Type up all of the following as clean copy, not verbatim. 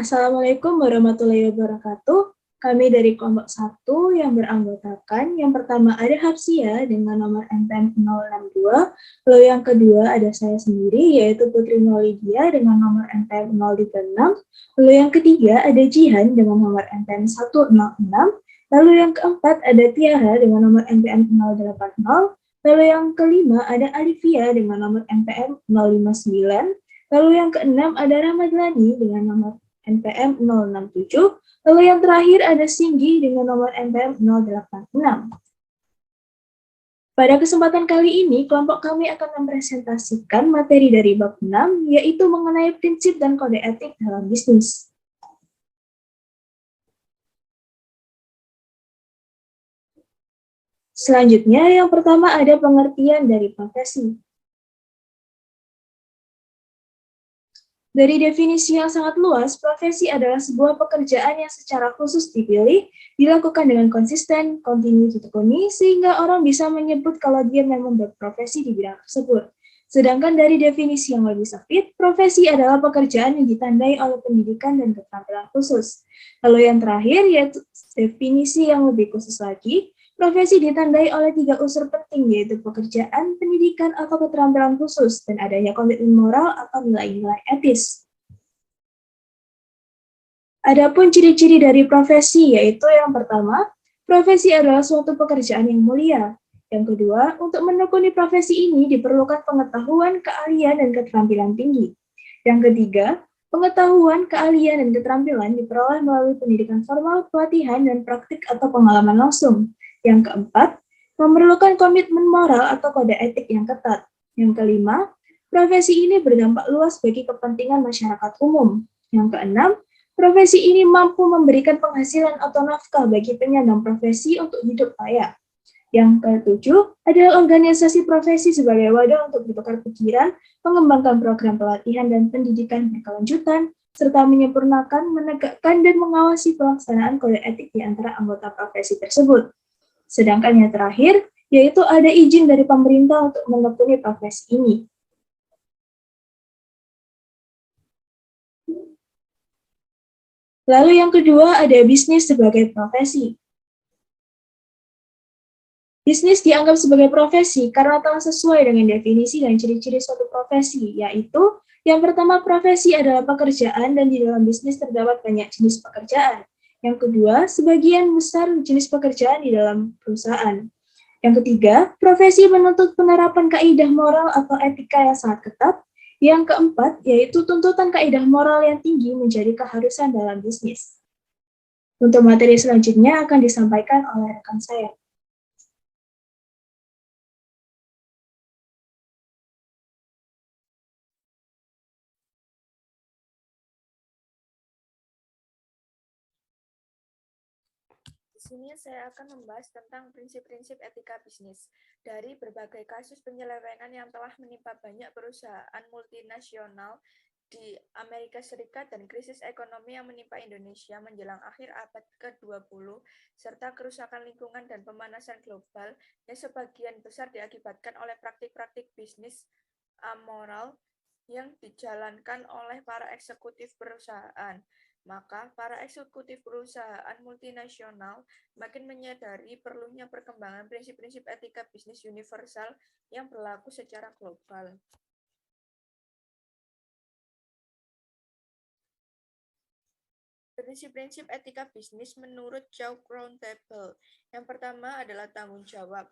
Assalamualaikum warahmatullahi wabarakatuh. Kami dari kelompok 1 yang beranggotakan, yang pertama ada Hapsia dengan nomor NPM 062, lalu yang kedua ada saya sendiri, yaitu Putri Nolidia dengan nomor NPM 036, lalu yang ketiga ada Jihan dengan nomor NPM 106, lalu yang keempat ada Tiara dengan nomor NPM 080, lalu yang kelima ada Alivia dengan nomor NPM 059, lalu yang keenam ada Ramadlani dengan nomor NPM 067, lalu yang terakhir ada Singgi dengan nomor NPM 086. Pada kesempatan kali ini, kelompok kami akan mempresentasikan materi dari bab 6, yaitu mengenai prinsip dan kode etik dalam bisnis. Selanjutnya, yang pertama ada pengertian dari profesi. Dari definisi yang sangat luas, profesi adalah sebuah pekerjaan yang secara khusus dipilih, dilakukan dengan konsisten, kontinu ditekuni, sehingga orang bisa menyebut kalau dia memang berprofesi di bidang tersebut. Sedangkan dari definisi yang lebih sempit, profesi adalah pekerjaan yang ditandai oleh pendidikan dan keterampilan khusus. Lalu yang terakhir, yaitu definisi yang lebih khusus lagi, profesi ditandai oleh 3 unsur penting, yaitu pekerjaan, pendidikan, atau keterampilan khusus, dan adanya komitmen moral atau nilai-nilai etis. Adapun ciri-ciri dari profesi, yaitu yang pertama, profesi adalah suatu pekerjaan yang mulia. Yang kedua, untuk menekuni profesi ini diperlukan pengetahuan, keahlian, dan keterampilan tinggi. Yang ketiga, pengetahuan, keahlian, dan keterampilan diperoleh melalui pendidikan formal, pelatihan, dan praktik atau pengalaman langsung. Yang keempat, memerlukan komitmen moral atau kode etik yang ketat. Yang kelima, profesi ini berdampak luas bagi kepentingan masyarakat umum. Yang keenam, profesi ini mampu memberikan penghasilan atau nafkah bagi penyandang profesi untuk hidup layak. Yang ketujuh adalah organisasi profesi sebagai wadah untuk bertukar pikiran, mengembangkan program pelatihan dan pendidikan berkelanjutan, serta menyempurnakan, menegakkan, dan mengawasi pelaksanaan kode etik di antara anggota profesi tersebut. Sedangkan yang terakhir, yaitu ada izin dari pemerintah untuk menekuni profesi ini. Lalu yang kedua ada bisnis sebagai profesi. Bisnis dianggap sebagai profesi karena telah sesuai dengan definisi dan ciri-ciri suatu profesi, yaitu yang pertama, profesi adalah pekerjaan dan di dalam bisnis terdapat banyak jenis pekerjaan. Yang kedua, sebagian besar jenis pekerjaan di dalam perusahaan. Yang ketiga, profesi menuntut penerapan kaidah moral atau etika yang sangat ketat. Yang keempat, yaitu tuntutan kaidah moral yang tinggi menjadi keharusan dalam bisnis. Untuk materi selanjutnya akan disampaikan oleh rekan saya. Di sini saya akan membahas tentang prinsip-prinsip etika bisnis. Dari berbagai kasus penyelewengan yang telah menimpa banyak perusahaan multinasional di Amerika Serikat dan krisis ekonomi yang menimpa Indonesia menjelang akhir abad ke-20, serta kerusakan lingkungan dan pemanasan global yang sebagian besar diakibatkan oleh praktik-praktik bisnis amoral yang dijalankan oleh para eksekutif perusahaan. Maka para eksekutif perusahaan multinasional makin menyadari perlunya perkembangan prinsip-prinsip etika bisnis universal yang berlaku secara global. Prinsip-prinsip etika bisnis menurut Chow Roundtable. Yang pertama adalah tanggung jawab.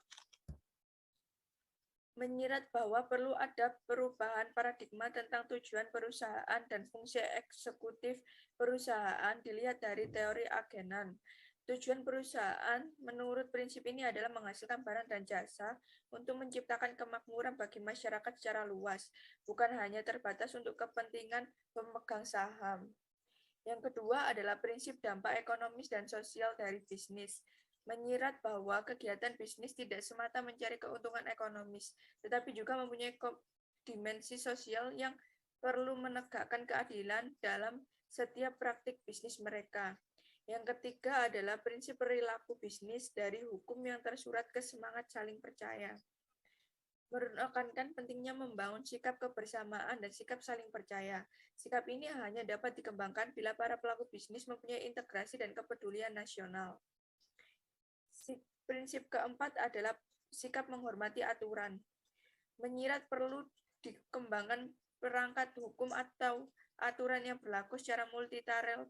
Menyirat bahwa perlu ada perubahan paradigma tentang tujuan perusahaan dan fungsi eksekutif perusahaan dilihat dari teori agenan. Tujuan perusahaan menurut prinsip ini adalah menghasilkan barang dan jasa untuk menciptakan kemakmuran bagi masyarakat secara luas, bukan hanya terbatas untuk kepentingan pemegang saham. Yang kedua adalah prinsip dampak ekonomis dan sosial dari bisnis. Menyirat bahwa kegiatan bisnis tidak semata mencari keuntungan ekonomis, tetapi juga mempunyai dimensi sosial yang perlu menegakkan keadilan dalam setiap praktik bisnis mereka. Yang ketiga adalah prinsip perilaku bisnis dari hukum yang tersurat ke semangat saling percaya. menekankan pentingnya membangun sikap kebersamaan dan sikap saling percaya. Sikap ini hanya dapat dikembangkan bila para pelaku bisnis mempunyai integrasi dan kepedulian nasional. Prinsip keempat adalah sikap menghormati aturan. Menyirat perlu dikembangkan perangkat hukum atau aturan yang berlaku secara multilateral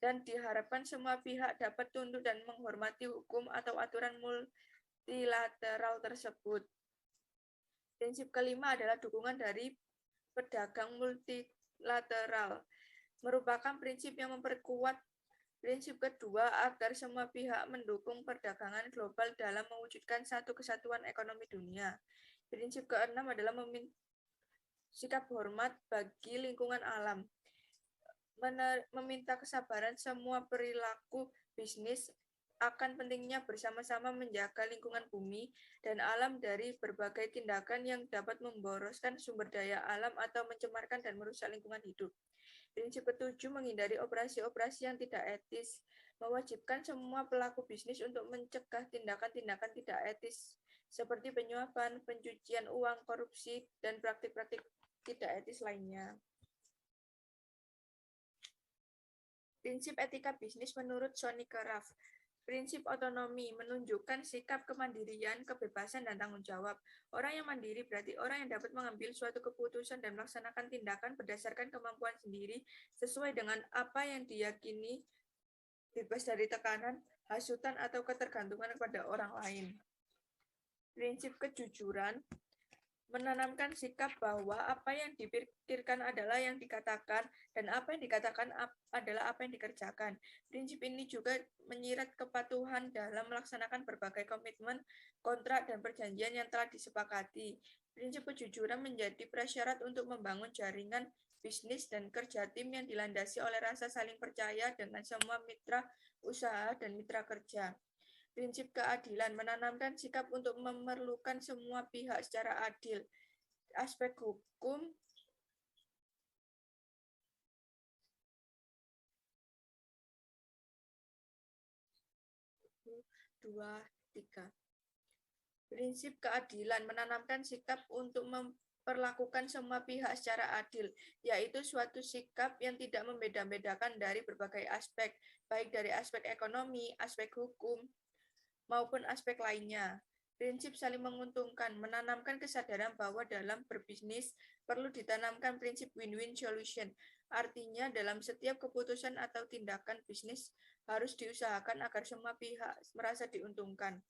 dan diharapkan semua pihak dapat tunduk dan menghormati hukum atau aturan multilateral tersebut. Prinsip kelima adalah dukungan dari pedagang multilateral, merupakan prinsip yang memperkuat prinsip kedua agar semua pihak mendukung perdagangan global dalam mewujudkan satu kesatuan ekonomi dunia. Prinsip keenam adalah sikap hormat bagi lingkungan alam, meminta kesabaran semua perilaku bisnis akan pentingnya bersama-sama menjaga lingkungan bumi dan alam dari berbagai tindakan yang dapat memboroskan sumber daya alam atau mencemarkan dan merusak lingkungan hidup. Prinsip ketujuh, menghindari operasi-operasi yang tidak etis, mewajibkan semua pelaku bisnis untuk mencegah tindakan-tindakan tidak etis seperti penyuapan, pencucian uang, korupsi, dan praktik-praktik tidak etis lainnya. Prinsip etika bisnis menurut Sonny Keraf. Prinsip otonomi menunjukkan sikap kemandirian, kebebasan, dan tanggung jawab. Orang yang mandiri berarti orang yang dapat mengambil suatu keputusan dan melaksanakan tindakan berdasarkan kemampuan sendiri sesuai dengan apa yang diyakini, bebas dari tekanan, hasutan, atau ketergantungan kepada orang lain. Prinsip kejujuran menanamkan sikap bahwa apa yang dipikirkan adalah yang dikatakan dan apa yang dikatakan adalah apa yang dikerjakan. Prinsip ini juga menyirat kepatuhan dalam melaksanakan berbagai komitmen, kontrak, dan perjanjian yang telah disepakati. Prinsip kejujuran menjadi prasyarat untuk membangun jaringan bisnis dan kerja tim yang dilandasi oleh rasa saling percaya dengan semua mitra usaha dan mitra kerja. Prinsip keadilan menanamkan sikap untuk memerlukan semua pihak secara adil. Aspek hukum Prinsip keadilan menanamkan sikap untuk memperlakukan semua pihak secara adil, yaitu suatu sikap yang tidak membeda-bedakan dari berbagai aspek, baik dari aspek ekonomi, aspek hukum, maupun aspek lainnya. Prinsip saling menguntungkan menanamkan kesadaran bahwa dalam berbisnis perlu ditanamkan prinsip win-win solution. Artinya dalam setiap keputusan atau tindakan bisnis harus diusahakan agar semua pihak merasa diuntungkan.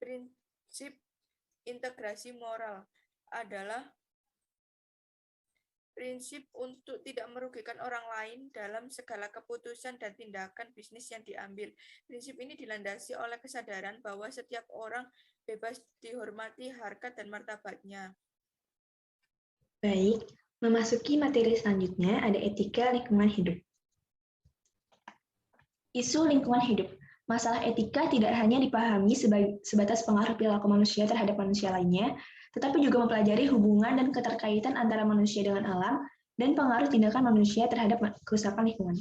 Prinsip integrasi moral adalah prinsip untuk tidak merugikan orang lain dalam segala keputusan dan tindakan bisnis yang diambil. Prinsip ini dilandasi oleh kesadaran bahwa setiap orang bebas dihormati harkat dan martabatnya. Baik, memasuki materi selanjutnya ada etika lingkungan hidup. Isu lingkungan hidup. Masalah etika tidak hanya dipahami sebatas pengaruh perilaku manusia terhadap manusia lainnya, tetapi juga mempelajari hubungan dan keterkaitan antara manusia dengan alam dan pengaruh tindakan manusia terhadap kerusakan lingkungan.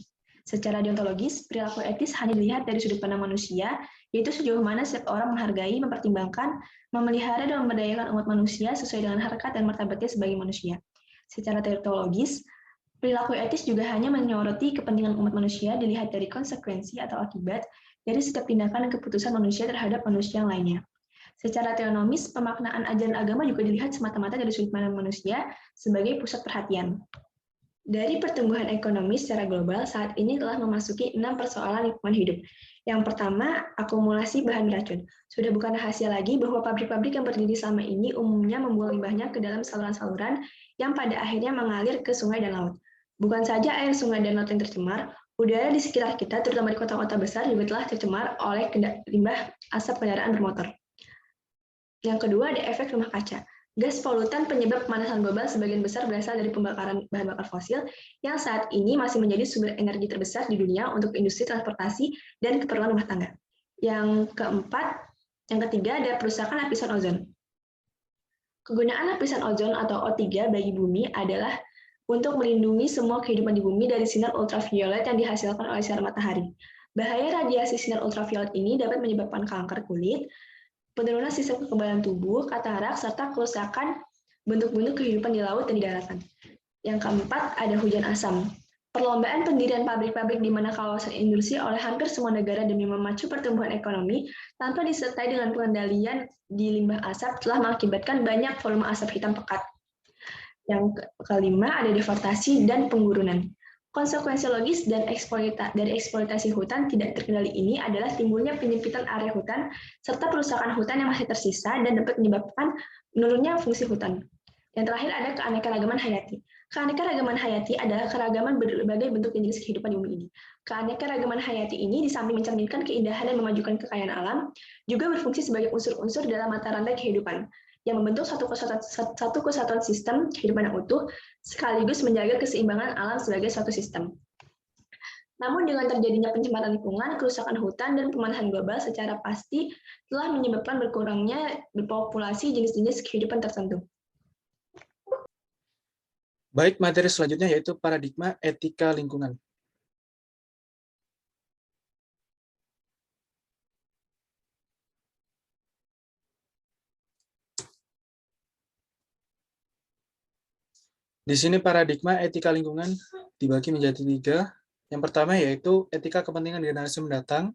Secara deontologis, perilaku etis hanya dilihat dari sudut pandang manusia, yaitu sejauh mana setiap orang menghargai, mempertimbangkan, memelihara dan memberdayakan umat manusia sesuai dengan harkat dan martabatnya sebagai manusia. Secara teologis, perilaku etis juga hanya menyoroti kepentingan umat manusia dilihat dari konsekuensi atau akibat dari setiap tindakan dan keputusan manusia terhadap manusia yang lainnya. Secara teonomis, pemaknaan ajaran agama juga dilihat semata-mata dari sudut pandang manusia sebagai pusat perhatian. Dari pertumbuhan ekonomi secara global, saat ini telah memasuki 6 persoalan lingkungan hidup. Yang pertama, akumulasi bahan beracun. Sudah bukan rahasia lagi bahwa pabrik-pabrik yang berdiri selama ini umumnya membuang limbahnya ke dalam saluran-saluran yang pada akhirnya mengalir ke sungai dan laut. Bukan saja air sungai dan laut yang tercemar, udara di sekitar kita, terutama di kota-kota besar, juga telah tercemar oleh limbah asap kendaraan bermotor. Yang kedua, ada efek rumah kaca. Gas polutan penyebab pemanasan global sebagian besar berasal dari pembakaran bahan bakar fosil yang saat ini masih menjadi sumber energi terbesar di dunia untuk industri transportasi dan keperluan rumah tangga. Yang ketiga, ada perusakan lapisan ozon. Kegunaan lapisan ozon atau O3 bagi bumi adalah untuk melindungi semua kehidupan di bumi dari sinar ultraviolet yang dihasilkan oleh sinar matahari. Bahaya radiasi sinar ultraviolet ini dapat menyebabkan kanker kulit, penurunan sistem kekebalan tubuh, katarak, serta kerusakan bentuk-bentuk kehidupan di laut dan di daratan. Yang keempat, ada hujan asam. Perlombaan pendirian pabrik-pabrik di mana kawasan industri oleh hampir semua negara demi memacu pertumbuhan ekonomi tanpa disertai dengan pengendalian di limbah asap telah mengakibatkan banyak volume asap hitam pekat. Yang kelima, ada deforestasi dan penggurunan. Konsekuensi logis dan dari eksploitasi hutan tidak terkendali ini adalah timbulnya penyempitan area hutan serta perusakan hutan yang masih tersisa dan dapat menyebabkan menurunnya fungsi hutan. Yang terakhir ada keanekaragaman hayati. Keanekaragaman hayati adalah keragaman berbagai bentuk dan jenis kehidupan di bumi ini. Keanekaragaman hayati ini di samping mencerminkan keindahan dan memajukan kekayaan alam, juga berfungsi sebagai unsur-unsur dalam mata rantai kehidupan yang membentuk satu kesatuan sistem kehidupan yang utuh, sekaligus menjaga keseimbangan alam sebagai suatu sistem. Namun dengan terjadinya pencemaran lingkungan, kerusakan hutan, dan pemanasan global secara pasti telah menyebabkan berkurangnya populasi jenis-jenis kehidupan tertentu. Baik, materi selanjutnya yaitu paradigma etika lingkungan. Di sini paradigma etika lingkungan dibagi menjadi 3. Yang pertama yaitu etika kepentingan generasi mendatang,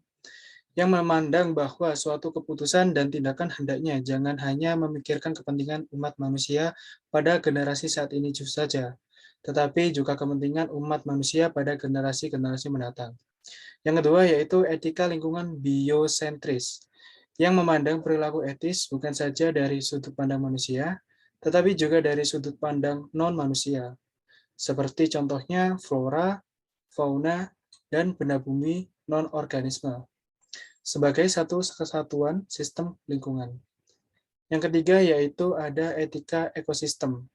yang memandang bahwa suatu keputusan dan tindakan hendaknya jangan hanya memikirkan kepentingan umat manusia pada generasi saat ini saja, tetapi juga kepentingan umat manusia pada generasi-generasi mendatang. Yang kedua yaitu etika lingkungan biosentris, yang memandang perilaku etis bukan saja dari sudut pandang manusia, tetapi juga dari sudut pandang non-manusia, seperti contohnya flora, fauna, dan benda bumi non-organisme, sebagai satu kesatuan sistem lingkungan. Yang ketiga yaitu ada etika ekosistem,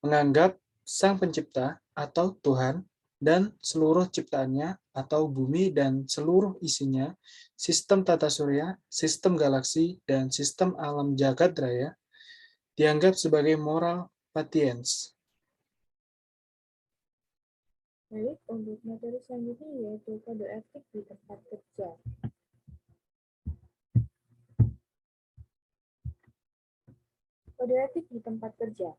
menganggap Sang Pencipta atau Tuhan dan seluruh ciptaannya atau bumi dan seluruh isinya, sistem tata surya, sistem galaksi, dan sistem alam jagat raya dianggap sebagai moral patiens. Baik, untuk materi selanjutnya yaitu kode etik di tempat kerja. Kode etik di tempat kerja.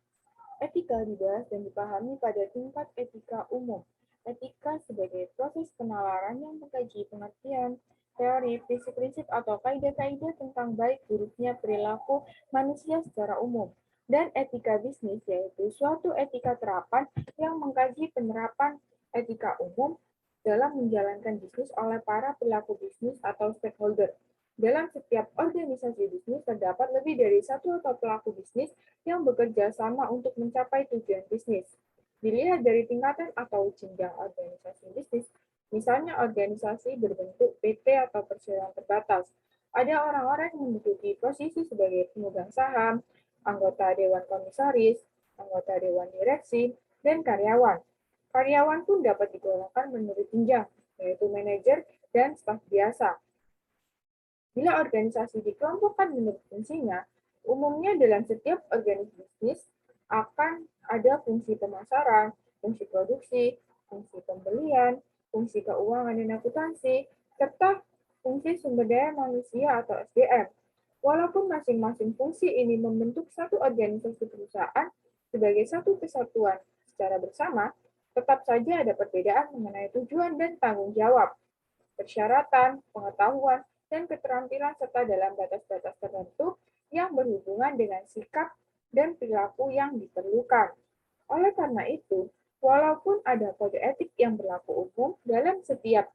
Etika dibahas dan dipahami pada tingkat etika umum. Etika sebagai proses penalaran yang mengkaji pengertian, teori, prinsip-prinsip atau kaidah-kaidah tentang baik buruknya perilaku manusia secara umum. Dan etika bisnis yaitu suatu etika terapan yang mengkaji penerapan etika umum dalam menjalankan bisnis oleh para pelaku bisnis atau stakeholder. Dalam setiap organisasi bisnis terdapat lebih dari satu atau pelaku bisnis yang bekerja sama untuk mencapai tujuan bisnis. Dilihat dari tingkatan atau jenjang organisasi bisnis, misalnya organisasi berbentuk PT atau perseroan terbatas. Ada orang-orang yang menduduki posisi sebagai pemegang saham, anggota dewan komisaris, anggota dewan direksi, dan karyawan. Karyawan pun dapat digolongkan menurut jenjang, yaitu manajer dan staf biasa. Bila organisasi dikelompokkan menurut fungsinya, umumnya dalam setiap organisasi bisnis akan ada fungsi pemasaran, fungsi produksi, fungsi pembelian, fungsi keuangan dan akuntansi, serta fungsi sumber daya manusia atau SDM. Walaupun masing-masing fungsi ini membentuk satu organisasi perusahaan sebagai satu kesatuan secara bersama, tetap saja ada perbedaan mengenai tujuan dan tanggung jawab, persyaratan, pengetahuan, dan keterampilan serta dalam batas-batas tertentu yang berhubungan dengan sikap dan perilaku yang diperlukan. Oleh karena itu, walaupun ada kode etik yang berlaku umum dalam setiap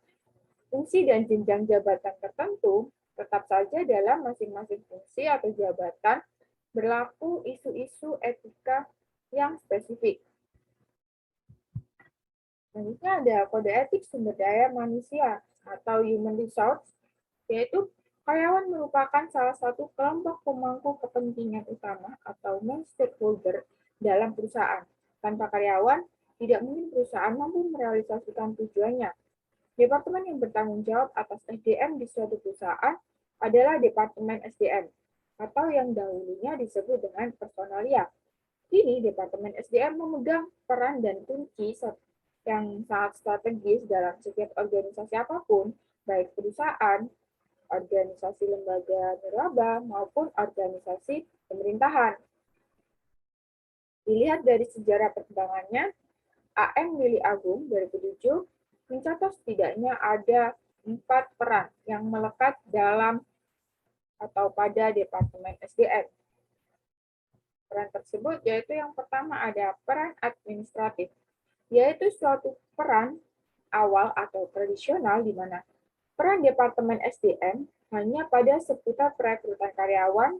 fungsi dan jenjang jabatan tertentu, tetap saja dalam masing-masing fungsi atau jabatan berlaku isu-isu etika yang spesifik. Selanjutnya ada kode etik sumber daya manusia atau human resource, yaitu karyawan merupakan salah satu kelompok pemangku kepentingan utama atau main stakeholder dalam perusahaan. Tanpa karyawan, tidak mungkin perusahaan mampu merealisasikan tujuannya. Departemen yang bertanggung jawab atas SDM di suatu perusahaan adalah Departemen SDM, atau yang dahulunya disebut dengan personalia. Kini, Departemen SDM memegang peran dan kunci yang sangat strategis dalam setiap organisasi apapun, baik perusahaan, organisasi lembaga nirlaba maupun organisasi pemerintahan. Dilihat dari sejarah perkembangannya, A.M. Lili Agung 2007 mencatat setidaknya ada 4 peran yang melekat dalam atau pada Departemen SDM. Peran tersebut yaitu yang pertama ada peran administratif, yaitu suatu peran awal atau tradisional di mana peran Departemen SDM hanya pada seputar perekrutan karyawan,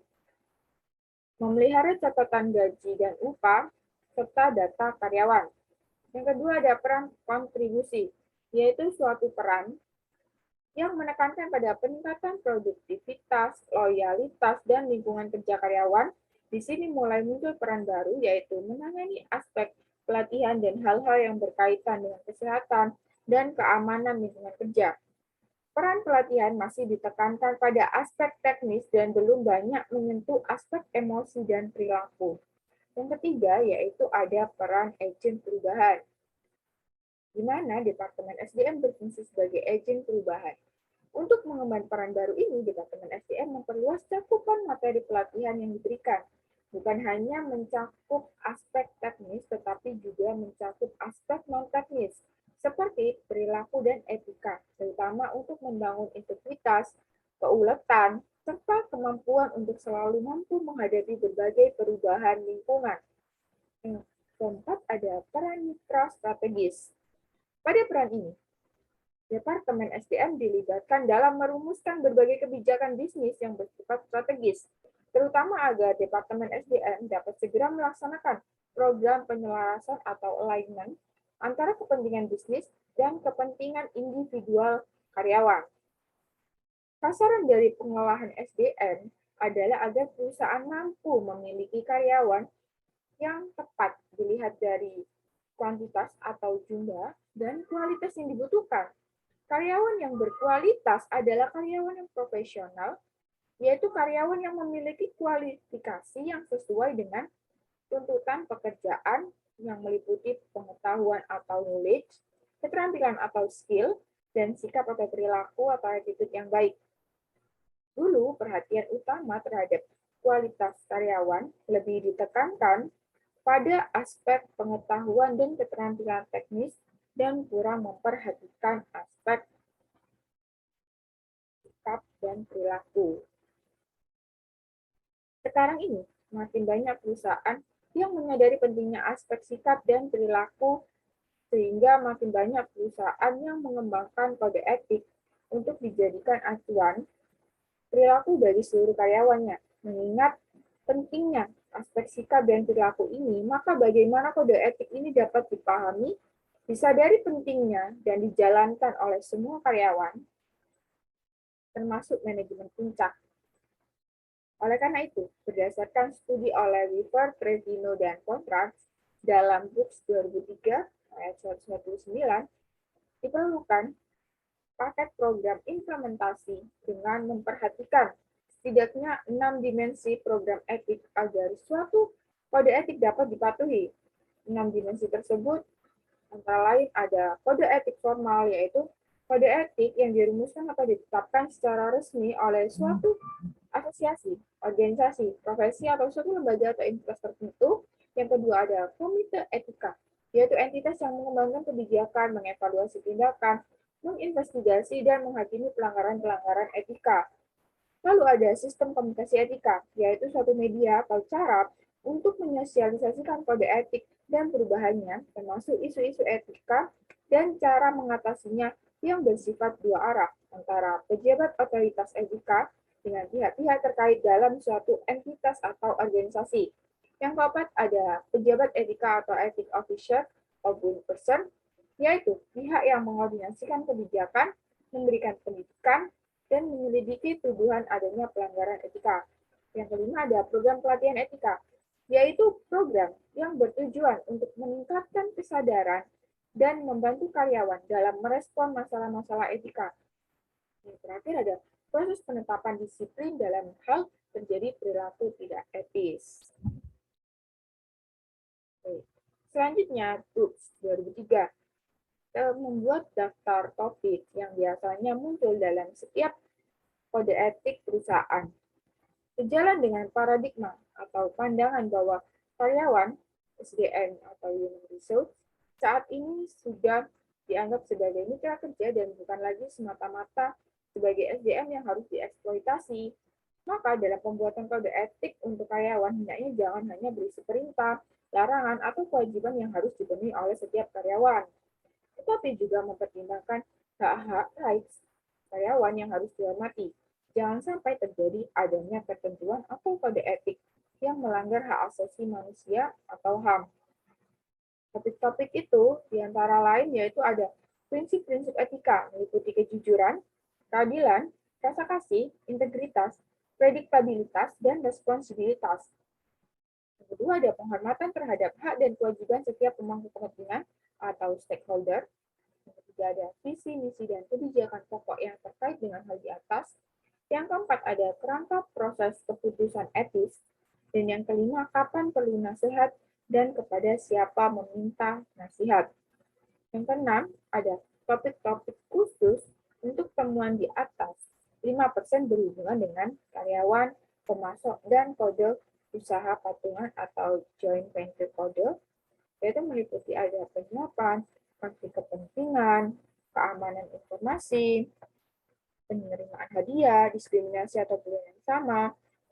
memelihara catatan gaji dan upah, serta data karyawan. Yang kedua ada peran kontribusi, yaitu suatu peran yang menekankan pada peningkatan produktivitas, loyalitas, dan lingkungan kerja karyawan. Di sini mulai muncul peran baru, yaitu menangani aspek pelatihan dan hal-hal yang berkaitan dengan kesehatan dan keamanan lingkungan kerja. Peran pelatihan masih ditekankan pada aspek teknis dan belum banyak menyentuh aspek emosi dan perilaku. Yang ketiga, yaitu ada peran agen perubahan, di mana Departemen SDM berfungsi sebagai agen perubahan. Untuk mengemban peran baru ini, Departemen SDM memperluas cakupan materi pelatihan yang diberikan. Bukan hanya mencakup aspek teknis, tetapi juga mencakup aspek non-teknis, seperti perilaku dan etika, terutama untuk membangun integritas, keuletan, serta kemampuan untuk selalu mampu menghadapi berbagai perubahan lingkungan. Yang keempat, ada peran mitra strategis. Pada peran ini, Departemen SDM dilibatkan dalam merumuskan berbagai kebijakan bisnis yang bersifat strategis, terutama agar Departemen SDM dapat segera melaksanakan program penyelarasan atau alignment antara kepentingan bisnis dan kepentingan individual karyawan. Sasaran dari pengolahan SDM adalah agar perusahaan mampu memiliki karyawan yang tepat dilihat dari kuantitas atau jumlah dan kualitas yang dibutuhkan. Karyawan yang berkualitas adalah karyawan yang profesional, yaitu karyawan yang memiliki kualifikasi yang sesuai dengan tuntutan pekerjaan yang meliputi pengetahuan atau knowledge, keterampilan atau skill, dan sikap atau perilaku atau attitude yang baik. Dulu, perhatian utama terhadap kualitas karyawan lebih ditekankan pada aspek pengetahuan dan keterampilan teknis dan kurang memperhatikan aspek sikap dan perilaku. Sekarang ini, makin banyak perusahaan yang menyadari pentingnya aspek sikap dan perilaku, sehingga makin banyak perusahaan yang mengembangkan kode etik untuk dijadikan acuan perilaku bagi seluruh karyawannya. Mengingat pentingnya aspek sikap dan perilaku ini, maka bagaimana kode etik ini dapat dipahami, disadari pentingnya, dan dijalankan oleh semua karyawan, termasuk manajemen puncak. Oleh karena itu, berdasarkan studi oleh Weaver, Trevino, dan Contrast dalam Brooks 2003, ayat 129, diperlukan paket program implementasi dengan memperhatikan setidaknya 6 dimensi program etik agar suatu kode etik dapat dipatuhi. 6 dimensi tersebut antara lain ada kode etik formal, yaitu kode etik yang dirumuskan atau ditetapkan secara resmi oleh suatu asosiasi, organisasi, profesi, atau suatu lembaga atau entitas tertentu. Yang kedua ada komite etika, yaitu entitas yang mengembangkan kebijakan, mengevaluasi tindakan, menginvestigasi, dan menghakimi pelanggaran-pelanggaran etika. Lalu ada sistem komunikasi etika, yaitu suatu media atau cara untuk menyosialisasikan kode etik dan perubahannya, termasuk isu-isu etika dan cara mengatasinya yang bersifat dua arah, antara pejabat otoritas etika dengan pihak-pihak terkait dalam suatu entitas atau organisasi. Yang keempat ada pejabat etika atau ethic officer maupun person, yaitu pihak yang mengordinasikan kebijakan, memberikan pendidikan, dan menyelidiki tuduhan adanya pelanggaran etika. Yang kelima ada program pelatihan etika, yaitu program yang bertujuan untuk meningkatkan kesadaran dan membantu karyawan dalam merespon masalah-masalah etika. Yang terakhir ada proses penetapan disiplin dalam hal terjadi perilaku tidak etis. Selanjutnya, Brooks 2003 membuat daftar topik yang biasanya muncul dalam setiap kode etik perusahaan. Sejalan dengan paradigma atau pandangan bahwa karyawan, SDM atau human resource, saat ini sudah dianggap sebagai mitra kerja dan bukan lagi semata-mata sebagai SDM yang harus dieksploitasi. Maka dalam pembuatan kode etik untuk karyawan, hendaknya jangan hanya berisi perintah, larangan, atau kewajiban yang harus dipenuhi oleh setiap karyawan, tetapi juga mempertimbangkan hak-hak rights karyawan yang harus dihormati. Jangan sampai terjadi adanya ketentuan atau kode etik yang melanggar hak asasi manusia atau HAM. Topik-topik itu diantara lain yaitu ada prinsip-prinsip etika meliputi kejujuran, keadilan, rasa kasih, integritas, prediktabilitas, dan responsibilitas. Yang kedua ada penghormatan terhadap hak dan kewajiban setiap pemangku kepentingan atau stakeholder. Yang ketiga ada visi, misi, dan kebijakan pokok yang terkait dengan hal di atas. Yang keempat ada kerangka proses keputusan etis. Dan yang kelima, kapan perlu nasihat dan kepada siapa meminta nasihat. Yang keenam, ada topik-topik khusus untuk temuan di atas. 5% berhubungan dengan karyawan, pemasok, dan kode usaha patungan atau joint venture kode, yaitu meliputi ada penyuapan, konflik kepentingan, keamanan informasi, penerimaan hadiah, diskriminasi atau pilihan yang sama,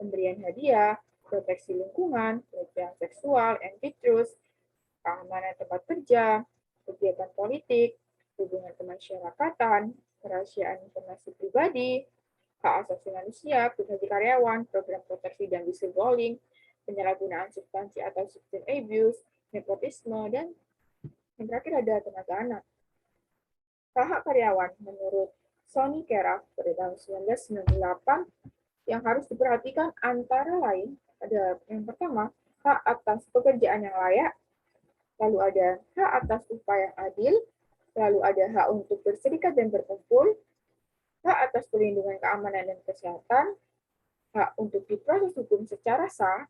pemberian hadiah, proteksi lingkungan, pelecehan seksual, antitrust, keamanan tempat kerja, kegiatan politik, hubungan kemasyarakatan, kerahasiaan informasi pribadi, hak asasi manusia, privasi karyawan, program proteksi dan whistleblowing, penyalahgunaan substansi atau substance abuse, nepotisme, dan yang terakhir ada tenaga anak. Hak karyawan menurut Sony Keraf pada tahun 1998 yang harus diperhatikan antara lain ada yang pertama, hak atas pekerjaan yang layak, lalu ada hak atas upah yang adil, lalu ada hak untuk berserikat dan berkumpul, hak atas perlindungan keamanan dan kesehatan, hak untuk diproses hukum secara sah,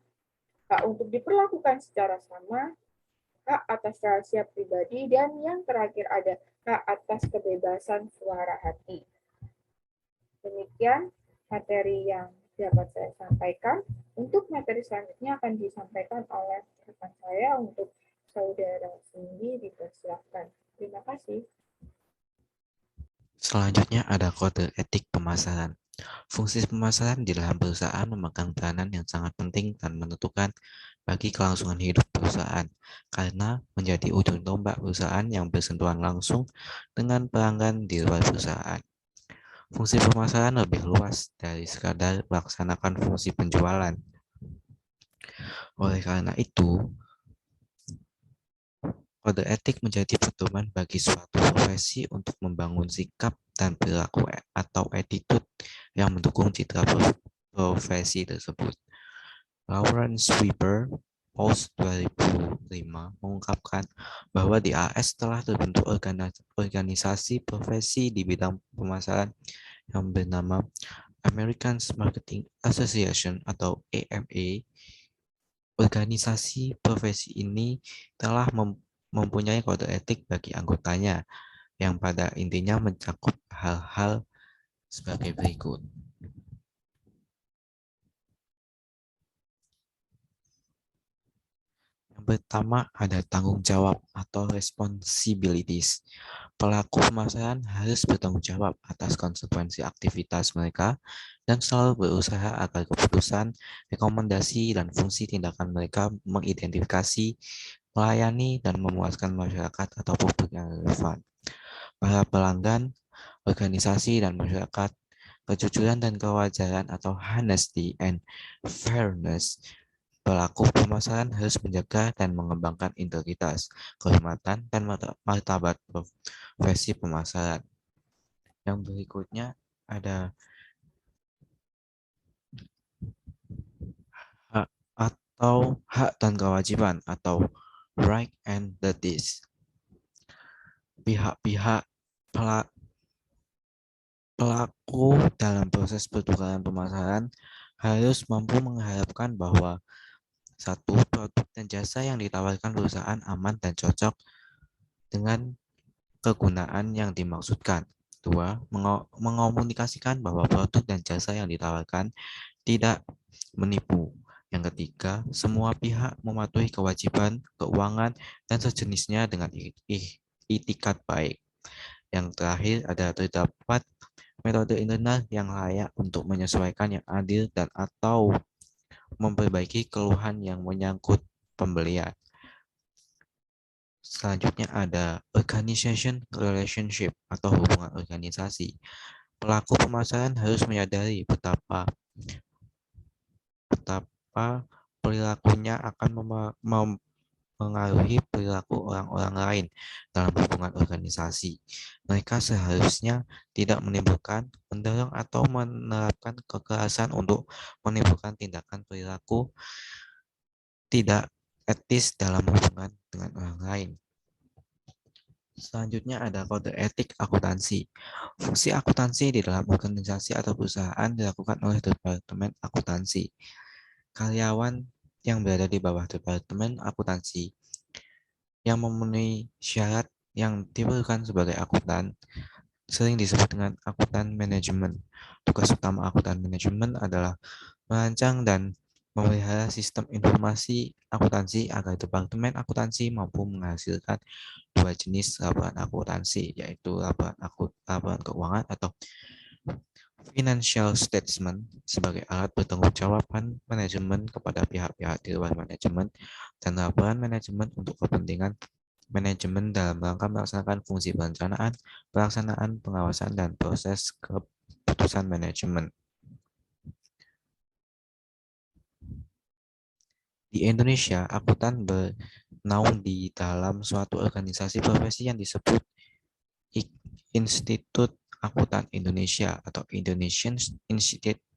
hak untuk diperlakukan secara sama, hak atas rahasia pribadi, dan yang terakhir ada hak atas kebebasan suara hati. Demikian materi yang dapat saya sampaikan. Untuk materi selanjutnya akan disampaikan oleh rekan saya untuk saudara Cindy, dipersilakan. Terima kasih. Selanjutnya ada kode etik pemasaran. Fungsi pemasaran di dalam perusahaan memegang peranan yang sangat penting dan menentukan bagi kelangsungan hidup perusahaan, karena menjadi ujung tombak perusahaan yang bersentuhan langsung dengan pelanggan di luar perusahaan. Fungsi pemasaran lebih luas dari sekadar melaksanakan fungsi penjualan. Oleh karena itu, kode etik menjadi pedoman bagi suatu profesi untuk membangun sikap dan perilaku atau attitude yang mendukung citra profesi tersebut. Lawrence Weber, Post 2005, mengungkapkan bahwa di AS telah terbentuk organisasi profesi di bidang pemasaran yang bernama American Marketing Association atau AMA. Organisasi profesi ini telah mempunyai kode etik bagi anggotanya yang pada intinya mencakup hal-hal sebagai berikut. Yang pertama ada tanggung jawab atau responsibilities. Pelaku pemasaran harus bertanggung jawab atas konsekuensi aktivitas mereka dan selalu berusaha agar keputusan, rekomendasi, dan fungsi tindakan mereka mengidentifikasi, melayani, dan memuaskan masyarakat atau publik yang relevan. Para pelanggan, organisasi, dan masyarakat, kejujuran dan kewajaran atau honesty and fairness. Pelaku pemasaran harus menjaga dan mengembangkan integritas, kehormatan, dan martabat profesi pemasaran. Yang berikutnya ada hak atau hak dan kewajiban atau right and duties. Pihak-pihak pelaku dalam proses pertukaran pemasaran harus mampu mengharapkan bahwa satu, produk dan jasa yang ditawarkan perusahaan aman dan cocok dengan kegunaan yang dimaksudkan. kedua, mengomunikasikan bahwa produk dan jasa yang ditawarkan tidak menipu. Yang ketiga, semua pihak mematuhi kewajiban keuangan dan sejenisnya dengan itikat baik. Yang terakhir ada terdapat metode internal yang layak untuk menyesuaikan yang adil dan atau memperbaiki keluhan yang menyangkut pembelian. Selanjutnya ada organization relationship atau hubungan organisasi. Pelaku pemasaran harus menyadari betapa perilakunya akan mempengaruhi perilaku orang-orang lain dalam hubungan organisasi. Mereka seharusnya tidak menimbulkan, mendorong, atau menerapkan kekerasan untuk menimbulkan tindakan perilaku tidak etis dalam hubungan dengan orang lain. Selanjutnya ada kode etik akuntansi. Fungsi akuntansi di dalam organisasi atau perusahaan dilakukan oleh Departemen Akuntansi. Karyawan yang berada di bawah Departemen Akuntansi yang memenuhi syarat yang diperlukan sebagai akuntan sering disebut dengan akuntan manajemen. Tugas utama akuntan manajemen adalah merancang dan memelihara sistem informasi akuntansi agar Departemen Akuntansi mampu menghasilkan dua jenis laporan akuntansi, yaitu laporan keuangan atau financial statement sebagai alat pertanggungjawaban manajemen kepada pihak-pihak di luar manajemen dan laporan manajemen untuk kepentingan manajemen dalam rangka melaksanakan fungsi perencanaan, pelaksanaan, pengawasan, dan proses keputusan manajemen. Di Indonesia, akuntan bernaung di dalam suatu organisasi profesi yang disebut Institut Akuntan Indonesia atau Indonesian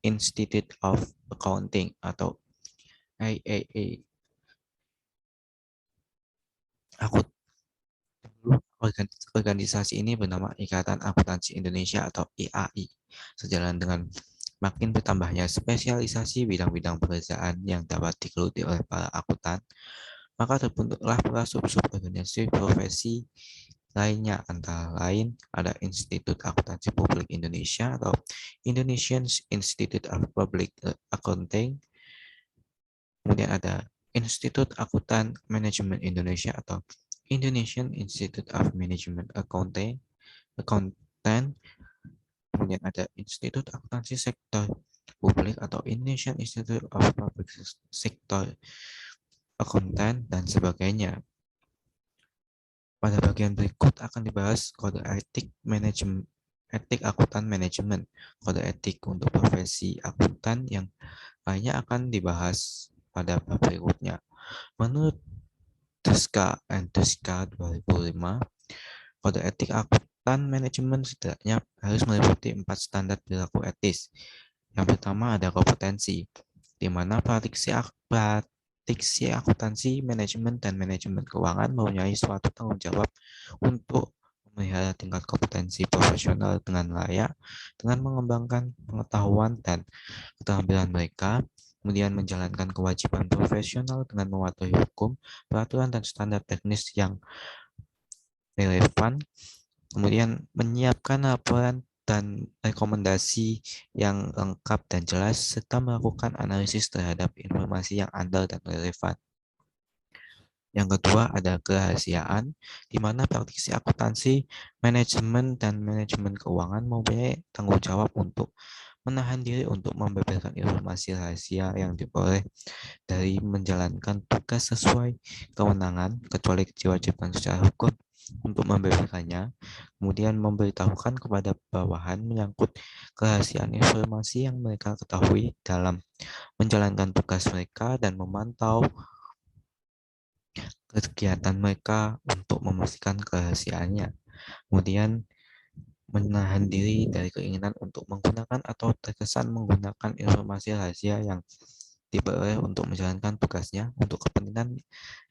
Institute of Accounting atau IAA. Organisasi ini bernama Ikatan Akuntansi Indonesia atau IAI. Sejalan dengan makin bertambahnya spesialisasi bidang-bidang pekerjaan yang dapat digeluti oleh para akuntan, maka terbentuklah para sub-sub organisasi profesi lainnya, antara lain ada Institut Akuntansi Publik Indonesia atau Indonesian Institute of Public Accounting, kemudian ada Institut Akuntan Manajemen Indonesia atau Indonesian Institute of Management Accountant, kemudian ada Institut Akuntansi Sektor Publik atau Indonesian Institute of Public Sector Accountant, dan sebagainya. Pada bagian berikut akan dibahas kode etik manajemen, etik akuntan manajemen, kode etik untuk profesi akuntan yang lainnya akan dibahas pada bab berikutnya. Menurut Tuska 2005, kode etik akuntan manajemen setidaknya harus meliputi 4 standar perilaku etis. Yang pertama ada kompetensi, di mana praktisi akuntansi, manajemen, dan manajemen keuangan mempunyai suatu tanggung jawab untuk memelihara tingkat kompetensi profesional dengan layak, dengan mengembangkan pengetahuan dan keterampilan mereka, kemudian menjalankan kewajiban profesional dengan mematuhi hukum, peraturan, dan standar teknis yang relevan, kemudian menyiapkan laporan dan rekomendasi yang lengkap dan jelas, serta melakukan analisis terhadap informasi yang andal dan relevan. Yang kedua ada kerahasiaan, di mana praktisi akuntansi, manajemen, dan manajemen keuangan mempunyai tanggung jawab untuk menahan diri untuk membeberkan informasi rahasia yang diperoleh dari menjalankan tugas sesuai kewenangan, kecuali diwajibkan secara hukum untuk membeberkannya, kemudian memberitahukan kepada bawahan menyangkut kerahasiaan informasi yang mereka ketahui dalam menjalankan tugas mereka, dan memantau kegiatan mereka untuk memastikan kerahasiaannya. Kemudian menahan diri dari keinginan untuk menggunakan atau terkesan menggunakan informasi rahasia yang diperoleh untuk menjalankan tugasnya untuk kepentingan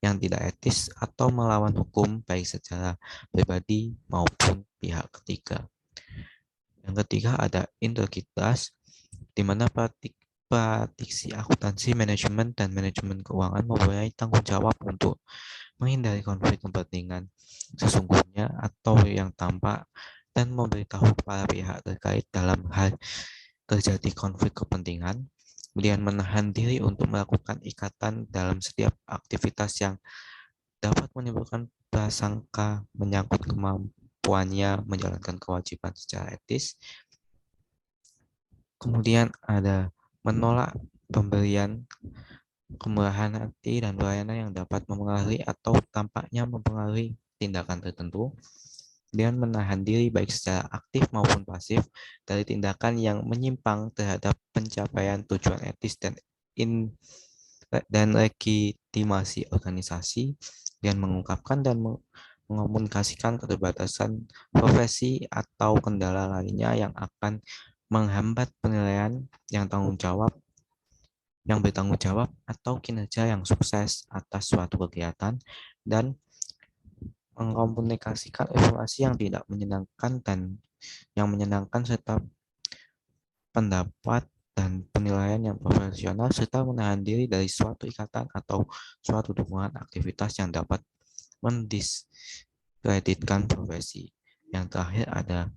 yang tidak etis atau melawan hukum, baik secara pribadi maupun pihak ketiga. Yang ketiga ada integritas, di mana praktisi akuntansi, manajemen, dan manajemen keuangan mempunyai tanggung jawab untuk menghindari konflik kepentingan sesungguhnya atau yang tampak dan memberitahu para pihak terkait dalam hal terjadi konflik kepentingan, kemudian menahan diri untuk melakukan ikatan dalam setiap aktivitas yang dapat menimbulkan prasangka menyangkut kemampuannya menjalankan kewajiban secara etis. Kemudian ada menolak pemberian kemurahan hati dan pelayanan yang dapat mempengaruhi atau tampaknya mempengaruhi tindakan tertentu. Kemudian menahan diri baik secara aktif maupun pasif dari tindakan yang menyimpang terhadap pencapaian tujuan etis dan legitimasi organisasi, dan mengungkapkan dan mengomunikasikan keterbatasan profesi atau kendala lainnya yang akan menghambat penilaian yang bertanggung jawab atau kinerja yang sukses atas suatu kegiatan, dan mengkomunikasikan informasi yang tidak menyenangkan dan yang menyenangkan serta pendapat dan penilaian yang profesional, serta menahan diri dari suatu ikatan atau suatu dukungan aktivitas yang dapat mendiskreditkan profesi. Yang terakhir ada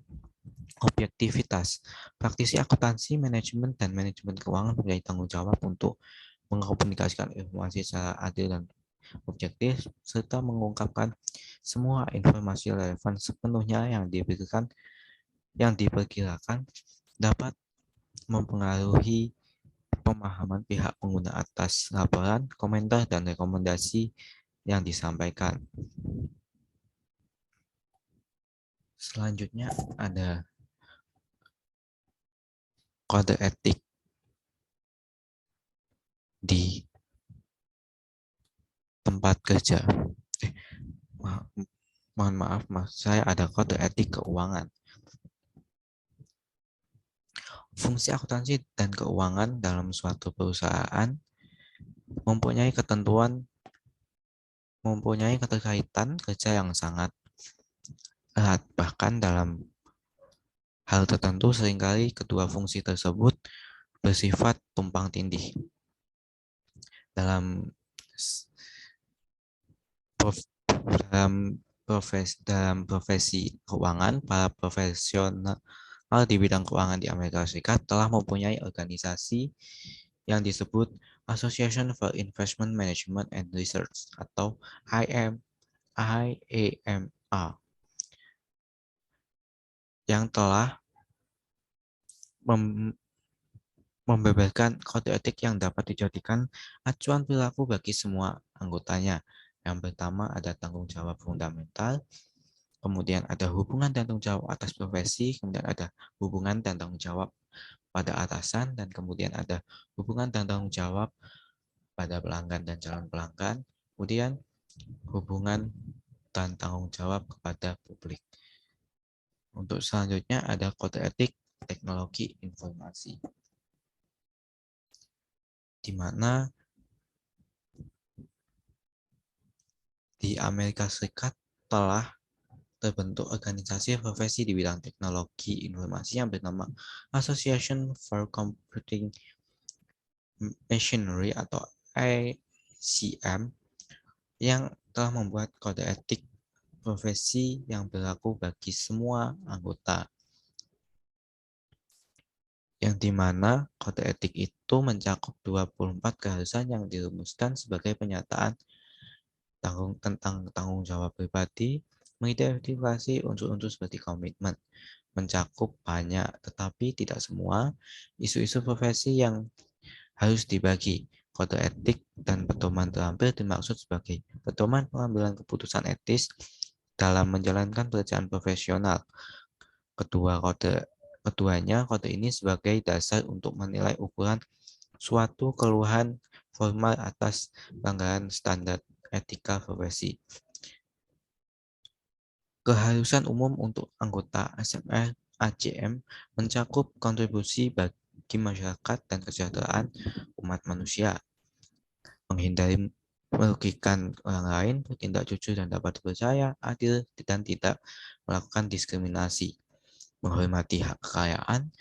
objektivitas. Praktisi akuntansi, manajemen, dan manajemen keuangan mempunyai tanggung jawab untuk mengkomunikasikan informasi secara adil dan objektif, serta mengungkapkan semua informasi relevan sepenuhnya yang diperkirakan dapat mempengaruhi pemahaman pihak pengguna atas laporan, komentar, dan rekomendasi yang disampaikan. Selanjutnya ada kode etik di tempat kerja. Mohon maaf, saya ada kode etik keuangan. Fungsi akuntansi dan keuangan dalam suatu perusahaan mempunyai keterkaitan kerja yang sangat erat. Bahkan dalam hal tertentu seringkali kedua fungsi tersebut bersifat tumpang tindih. Dalam profesi keuangan, para profesional di bidang keuangan di Amerika Serikat telah mempunyai organisasi yang disebut Association for Investment Management and Research atau IAMA yang telah membeberkan kode etik yang dapat dijadikan acuan perilaku bagi semua anggotanya. Yang pertama ada tanggung jawab fundamental, kemudian ada hubungan dan tanggung jawab atas profesi, kemudian ada hubungan dan tanggung jawab pada atasan, dan kemudian ada hubungan dan tanggung jawab pada pelanggan dan calon pelanggan, kemudian hubungan dan tanggung jawab kepada publik. Untuk selanjutnya ada kode etik teknologi informasi, di mana di Amerika Serikat telah terbentuk organisasi profesi di bidang teknologi informasi yang bernama Association for Computing Machinery atau ACM yang telah membuat kode etik profesi yang berlaku bagi semua anggota, yang dimana kode etik itu mencakup 24 keharusan yang dirumuskan sebagai penyataan tentang tanggung jawab pribadi, mengidentifikasi unsur-unsur seperti komitmen, mencakup banyak tetapi tidak semua isu-isu profesi yang harus dibagi. Kode etik dan pedoman terampil dimaksud sebagai pedoman pengambilan keputusan etis dalam menjalankan pekerjaan profesional. Keduanya, kode ini sebagai dasar untuk menilai ukuran suatu keluhan formal atas pelanggaran standar etika profesi. Keharusan umum untuk anggota ASMR ACM mencakup kontribusi bagi masyarakat dan kesejahteraan umat manusia, menghindari merugikan orang lain, bertindak jujur dan dapat dipercaya, adil dan tidak melakukan diskriminasi, menghormati hak kekayaan,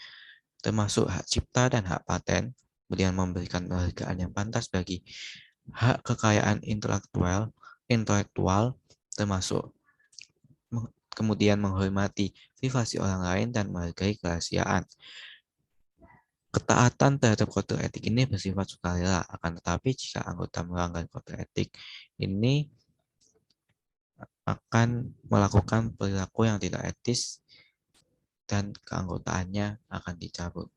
termasuk hak cipta dan hak paten, kemudian memberikan penghargaan yang pantas bagi hak kekayaan intelektual, termasuk kemudian menghormati privasi orang lain, dan menghargai kerahasiaan. Ketaatan terhadap kode etik ini bersifat sukarela, akan tetapi jika anggota melanggar kode etik ini akan melakukan perilaku yang tidak etis dan keanggotaannya akan dicabut.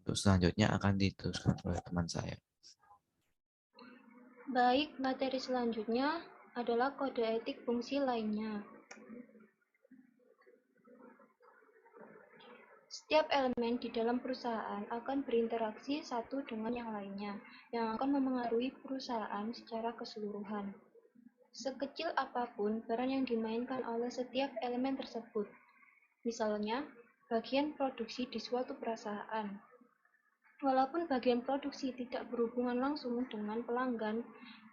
Untuk selanjutnya akan diteruskan oleh teman saya. Baik, materi selanjutnya adalah kode etik fungsi lainnya. Setiap elemen di dalam perusahaan akan berinteraksi satu dengan yang lainnya, yang akan memengaruhi perusahaan secara keseluruhan. Sekecil apapun peran yang dimainkan oleh setiap elemen tersebut, misalnya bagian produksi di suatu perusahaan. Walaupun bagian produksi tidak berhubungan langsung dengan pelanggan,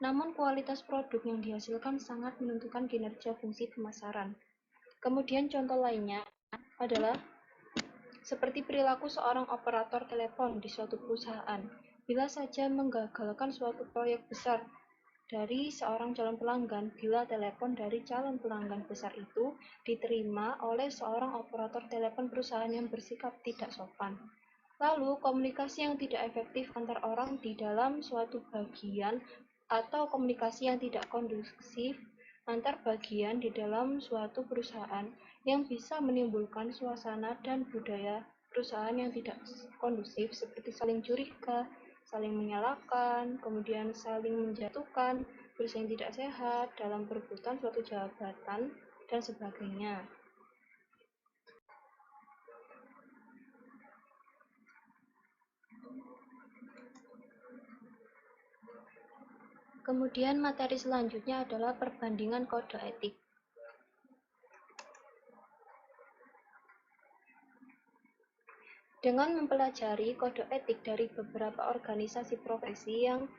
namun kualitas produk yang dihasilkan sangat menentukan kinerja fungsi pemasaran. Kemudian contoh lainnya adalah seperti perilaku seorang operator telepon di suatu perusahaan. Bila saja menggagalkan suatu proyek besar dari seorang calon pelanggan, bila telepon dari calon pelanggan besar itu diterima oleh seorang operator telepon perusahaan yang bersikap tidak sopan. Lalu, komunikasi yang tidak efektif antar orang di dalam suatu bagian atau komunikasi yang tidak kondusif antar bagian di dalam suatu perusahaan yang bisa menimbulkan suasana dan budaya perusahaan yang tidak kondusif seperti saling curiga, saling menyalahkan, kemudian saling menjatuhkan, bersaing tidak sehat dalam perebutan suatu jabatan, dan sebagainya. Kemudian materi selanjutnya adalah perbandingan kode etik. Dengan mempelajari kode etik dari beberapa organisasi profesi yang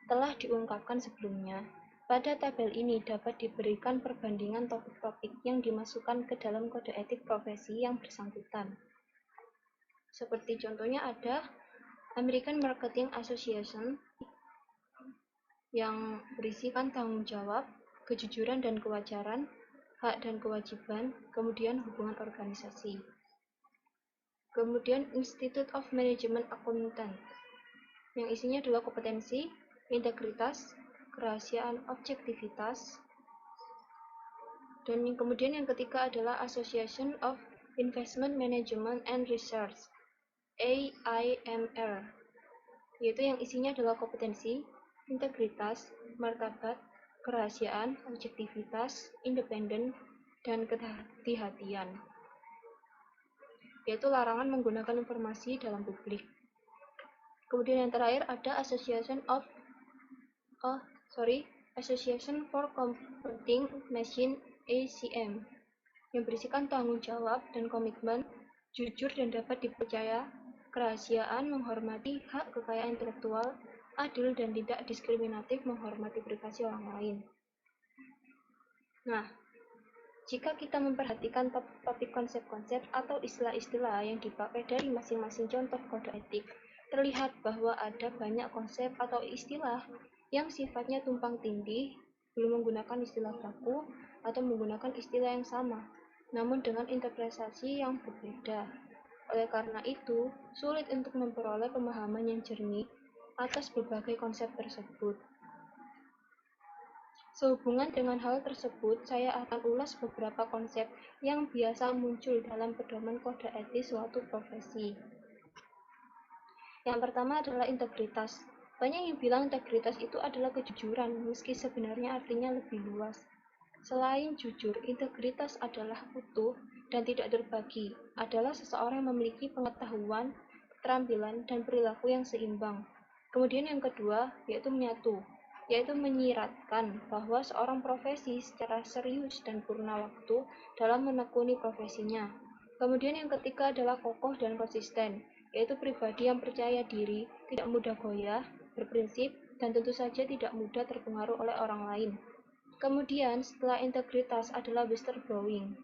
telah diungkapkan sebelumnya, pada tabel ini dapat diberikan perbandingan topik-topik yang dimasukkan ke dalam kode etik profesi yang bersangkutan. Seperti contohnya ada American Marketing Association yang berisikan tanggung jawab, kejujuran dan kewajaran, hak dan kewajiban, kemudian hubungan organisasi. Kemudian Institute of Management Accountant, yang isinya adalah kompetensi, integritas, kerahasiaan, objektivitas. Dan kemudian yang ketiga adalah Association of Investment Management and Research, AIMR, yaitu yang isinya adalah kompetensi, integritas, martabat, kerahasiaan, objektivitas, independen, dan kehati-hatian, yaitu larangan menggunakan informasi dalam publik. Kemudian yang terakhir ada Association for Computing Machine, ACM, yang berisikan tanggung jawab dan komitmen, jujur dan dapat dipercaya, kerahasiaan, menghormati hak kekayaan intelektual, adil dan tidak diskriminatif, menghormati privasi orang lain. Nah, jika kita memperhatikan topik konsep-konsep atau istilah-istilah yang dipakai dari masing-masing contoh kode etik, terlihat bahwa ada banyak konsep atau istilah yang sifatnya tumpang tindih, belum menggunakan istilah baku, atau menggunakan istilah yang sama, namun dengan interpretasi yang berbeda. Oleh karena itu, sulit untuk memperoleh pemahaman yang jernih atas berbagai konsep tersebut. Sehubungan dengan hal tersebut, saya akan ulas beberapa konsep yang biasa muncul dalam pedoman kode etik suatu profesi. Yang pertama adalah integritas. Banyak yang bilang integritas itu adalah kejujuran, meski sebenarnya artinya lebih luas. Selain jujur, integritas adalah utuh dan tidak terbagi, adalah seseorang yang memiliki pengetahuan, keterampilan, dan perilaku yang seimbang. Kemudian yang kedua, yaitu menyatu, yaitu menyiratkan bahwa seorang profesi secara serius dan purna waktu dalam menekuni profesinya. Kemudian yang ketiga adalah kokoh dan konsisten, yaitu pribadi yang percaya diri, tidak mudah goyah, berprinsip, dan tentu saja tidak mudah terpengaruh oleh orang lain. Kemudian setelah integritas adalah whistleblowing.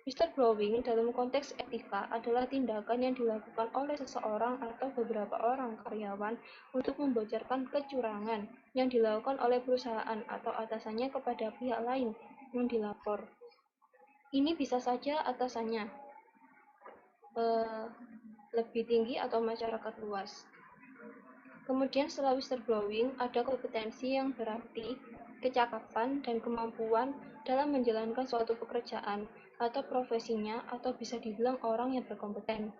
Whistleblowing dalam konteks etika adalah tindakan yang dilakukan oleh seseorang atau beberapa orang karyawan untuk membocorkan kecurangan yang dilakukan oleh perusahaan atau atasannya kepada pihak lain yang dilapor. Ini bisa saja atasannya lebih tinggi atau masyarakat luas. Kemudian setelah whistleblowing, ada kompetensi yang berarti kecakapan dan kemampuan dalam menjalankan suatu pekerjaan atau profesinya, atau bisa dibilang orang yang berkompeten.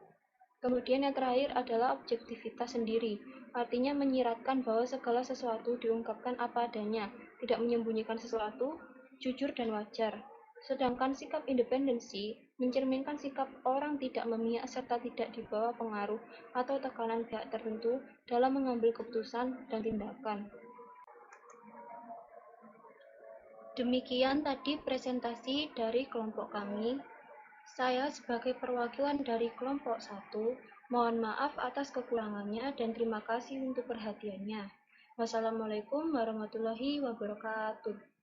Kemudian yang terakhir adalah objektivitas sendiri, artinya menyiratkan bahwa segala sesuatu diungkapkan apa adanya, tidak menyembunyikan sesuatu, jujur dan wajar. Sedangkan sikap independensi mencerminkan sikap orang tidak memihak serta tidak dibawa pengaruh atau tekanan pihak tertentu dalam mengambil keputusan dan tindakan. Demikian tadi presentasi dari kelompok kami. Saya sebagai perwakilan dari kelompok 1, mohon maaf atas kekurangannya dan terima kasih untuk perhatiannya. Wassalamualaikum warahmatullahi wabarakatuh.